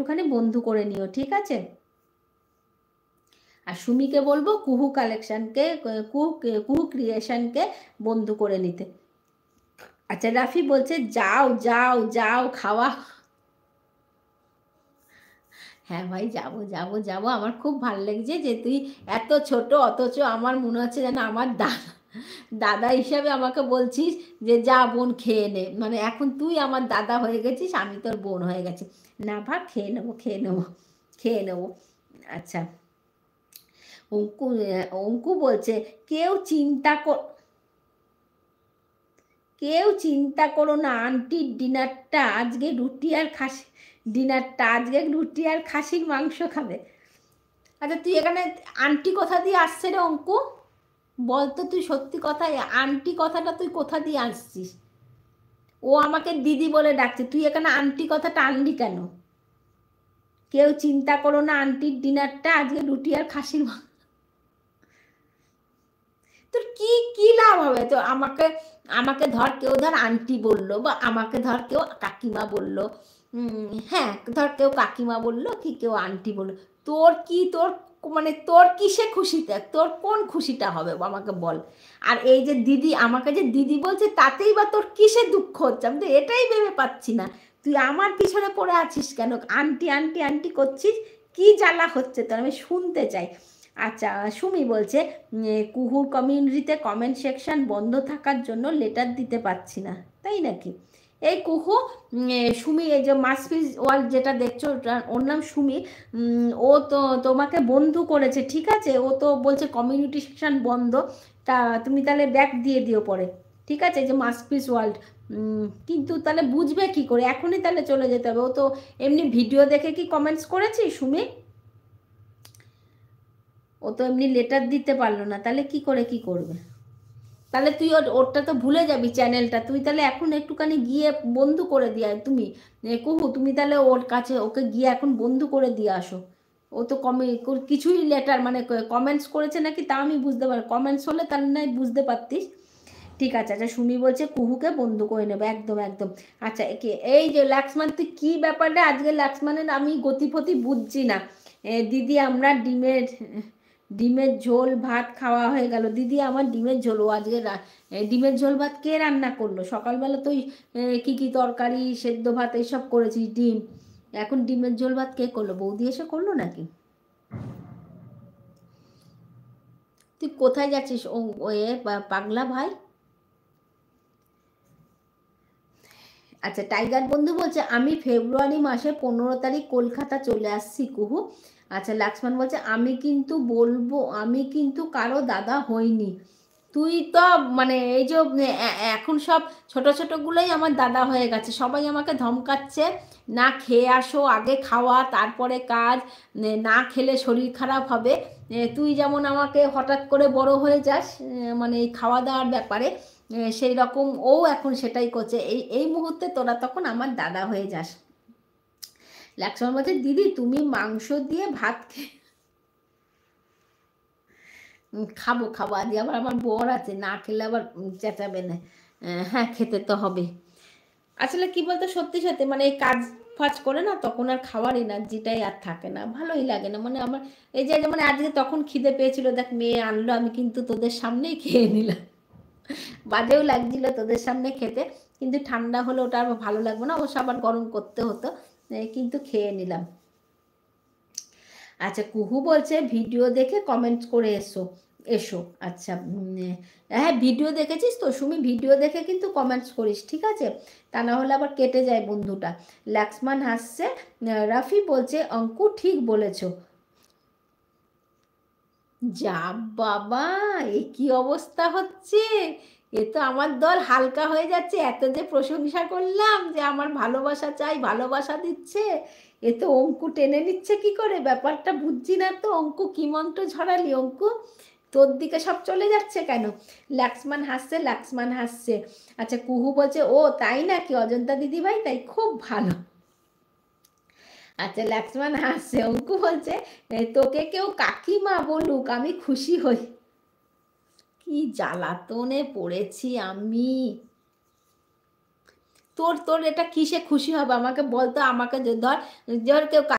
একটুখানি বন্ধু করে নিও, ঠিক আছে? আর সুমিকে বলবো কুহু কালেকশনকে, কুহু ক্রিয়েশনকে বন্ধু করে নিতে। আচ্ছা, রাফি বলছে যাও যাও যাও খাওয়া। হ্যাঁ ভাই, যাবো যাবো যাবো, আমার খুব ভালো লাগছে যে তুই এত ছোট অথচ আমার মনে হচ্ছে যেন আমার দাদা দাদা হিসাবে আমাকে বলছিস যে যা বোন খেয়ে নে, মানে এখন তুই আমার দাদা হয়ে গেছিস, আমি তোর বোন হয়ে গেছি। না ভাব, খেয়ে নেবো খেয়ে নেবো খেয়ে নেবো। আচ্ছা, অঙ্কু অঙ্কু বলছে কেউ চিন্তা কর কেউ চিন্তা করো না, আন্টির ডিনারটা আজকে রুটি আর খাসি, ডিনারটা আজকে রুটি আর খাসির মাংস খাবে। আচ্ছা, তুই এখানে আন্টি কোথা দিয়ে আসছে রে অঙ্কু? বলতো তুই সত্যি কথা, আন্টি কথাটা তুই কোথা দিয়ে আসছিস? ও আমাকে দিদি বলে ডাকছে, তুই এখানে আন্টি কথাটা আনলি কেন? কেউ চিন্তা করো না, আন্টির ডিনারটা আজকে রুটি আর খাসির মাংস। তোর কি কি লাভ হবে? তো আমাকে আমাকে ধর কেউ ধর আন্টি বললো, বা আমাকে ধর কেউ কাকিমা বললো, হ্যাঁ ধর কেউ কাকিমা বললো কি কেউ আন্টি বললো, তোর কি, তোর মানে তোর কিসে খুশিতে, তোর কোন খুশিটা হবে আমাকে বল? আর এই যে দিদি আমাকে যে দিদি বলছে তাতেই বা তোর কিসে দুঃখ হচ্ছে? আমি তো এটাই ভেবে পাচ্ছি না, তুই আমার পিছনে পড়ে আছিস কেন? আন্টি আন্টি আন্টি করছিস, কি জ্বালা হচ্ছে তোর, আমি শুনতে চাই। আচ্ছা, সুমি বলছে কুহুর কমিউনিটিতে কমেন্ট সেকশন বন্ধ থাকার জন্য লেটার দিতে পারছি না, তাই নাকি? এই কুহু, সুমি এই যে মাসফিজ ওয়ার্ল্ড যেটা দেখছো, ওর নাম সুমি, ও তো তোমাকে বন্ধু করেছে, ঠিক আছে? ও তো বলছে কমিউনিটি সেকশন বন্ধ, তা তুমি তাহলে ব্যাক দিয়ে দিও পরে, ঠিক আছে? যে মাসফিজ ওয়ার্ল্ড, কিন্তু তাহলে বুঝবে কি করে? এখনই তাহলে চলে যেতে হবে। ও তো এমনি ভিডিও দেখে কি কমেন্টস করেছি সুমি? ও তো এমনি লেটার দিতে পারলো না, তাহলে কি করে কি করবে? তাহলে তুই ওরটা তো ভুলে যাবি চ্যানেলটা, তুই তাহলে এখন একটুখানি গিয়ে বন্ধু করে দিয়ে তুমি, কুহু তুমি তাহলে ওর কাছে ওকে গিয়ে এখন বন্ধু করে দিয়ে আসো। ও তো কিছুই লেটার মানে কমেন্টস করেছে নাকি তা আমি বুঝতে পারি, কমেন্টস হলে তাহলে নাই বুঝতে পারতিস। ঠিক আছে, আচ্ছা সুমি বলছে কুহুকে বন্ধু করে নেবে, একদম একদম। আচ্ছা, একে এই যে লাক্সমান, তুই কী ব্যাপারটা আজকে লাক্সমানের আমি গতিপতি বুঝছি না। দিদি আমরা ডিমের ডিমের ঝোল ভাত খাওয়া হয়ে গেল। দিদি আমার ডিমের ঝোল, ও আজকে ডিমের ঝোল ভাত কে রান্না করলো? সকালবেলা তুই কি কি তরকারি সেদ্ধ ভাত এইসব করেছিস, ডিম, এখন ডিমের ঝোল ভাত কে করলো? বৌদি এসে করলো নাকি? তুই কোথায় যাচ্ছিস ও? পাগলা ভাই। আচ্ছা, টাইগার বন্ধু বলছে আমি ফেব্রুয়ারি মাসে 15 তারিখ কলকাতা চলে আসছি কুহু। আচ্ছা, লক্ষ্মণ বলছে আমি কিন্তু বলবো, আমি কিন্তু কারো দাদা হইনি। তুই তো মানে এই যে এখন সব ছোট ছোটগুলোই আমার দাদা হয়ে গেছে, সবাই আমাকে ধমকাচ্ছে, না খেয়ে আসো, আগে খাওয়া তারপরে কাজ, না খেলে শরীর খারাপ হবে। তুই যেমন আমাকে হঠাৎ করে বড় হয়ে যাস মানে এই খাওয়া দাওয়ার ব্যাপারে, সেই রকম ও এখন সেটাই করছে, এই এই মুহূর্তে তোরা তখন আমার দাদা হয়ে যাস। লক্ষ্মণ বলছে দিদি তুমি মাংস দিয়ে ভাত খাবো খাবো, আজ আবার আমার বর আছে, না খেলে আবার চেঁচাবে না। হ্যাঁ, খেতে তো হবে। আসলে কি বলতো, সত্যি সত্যি মানে এই কাজ ফাজ করে না তখন আর খাওয়ার এনার্জিটাই আর থাকে না, ভালোই লাগে না। মানে আমার এই যে যেমন আজকে তখন খিদে পেয়েছিল, দেখ মেয়ে আনলো, আমি কিন্তু তোদের সামনেই খেয়ে নিলাম, বাজেও লাগছিল তোদের সামনে খেতে, কিন্তু ঠান্ডা হলে ওটা আর ভালো লাগবে না, অবশ্য আবার গরম করতে হতো, কিন্তু খেয়ে নিলাম। আচ্ছা, কুহু বলছে ভিডিও দেখে কমেন্ট করে এসো এসো। আচ্ছা, হ্যাঁ ভিডিও দেখেছিস তো সুমি? ভিডিও দেখে কিন্তু কমেন্টস করিস, ঠিক আছে? তা না হলে আবার কেটে যায় বন্ধুটা। লক্ষ্মণ হাসছে। রাফি বলছে অঙ্কু ঠিক বলেছো। যা বাবা, এ কি অবস্থা হচ্ছে! এ তো আমার দল হালকা হয়ে যাচ্ছে, এত যে প্রশংসা করলাম যে আমার ভালোবাসা চাই, ভালোবাসা দিচ্ছে, এ তো অঙ্কু টেনে নিচ্ছে কি করে? ব্যাপারটা বুঝছি না তো। অঙ্কু কি মন্ত্র ঝরালি অঙ্কু? তোর দিকে সব চলে যাচ্ছে কেন? লক্ষ্মণ হাসছে, লক্ষ্মণ হাসছে। আচ্ছা, কুহু বলছে ও তাই নাকি অজন্তা দিদিভাই, তাই খুব ভালো। আচ্ছা, লক্ষ্মণ হাসছে। অঙ্কু বলছে তোকে কেউ কাকিমা বলুক আমি খুশি হই। কি জ্বালাতনে পড়েছি আমি! তোর তোর এটা কিসে খুশি হবে আমাকে বলতো? আমাকে ধর ধর কেউ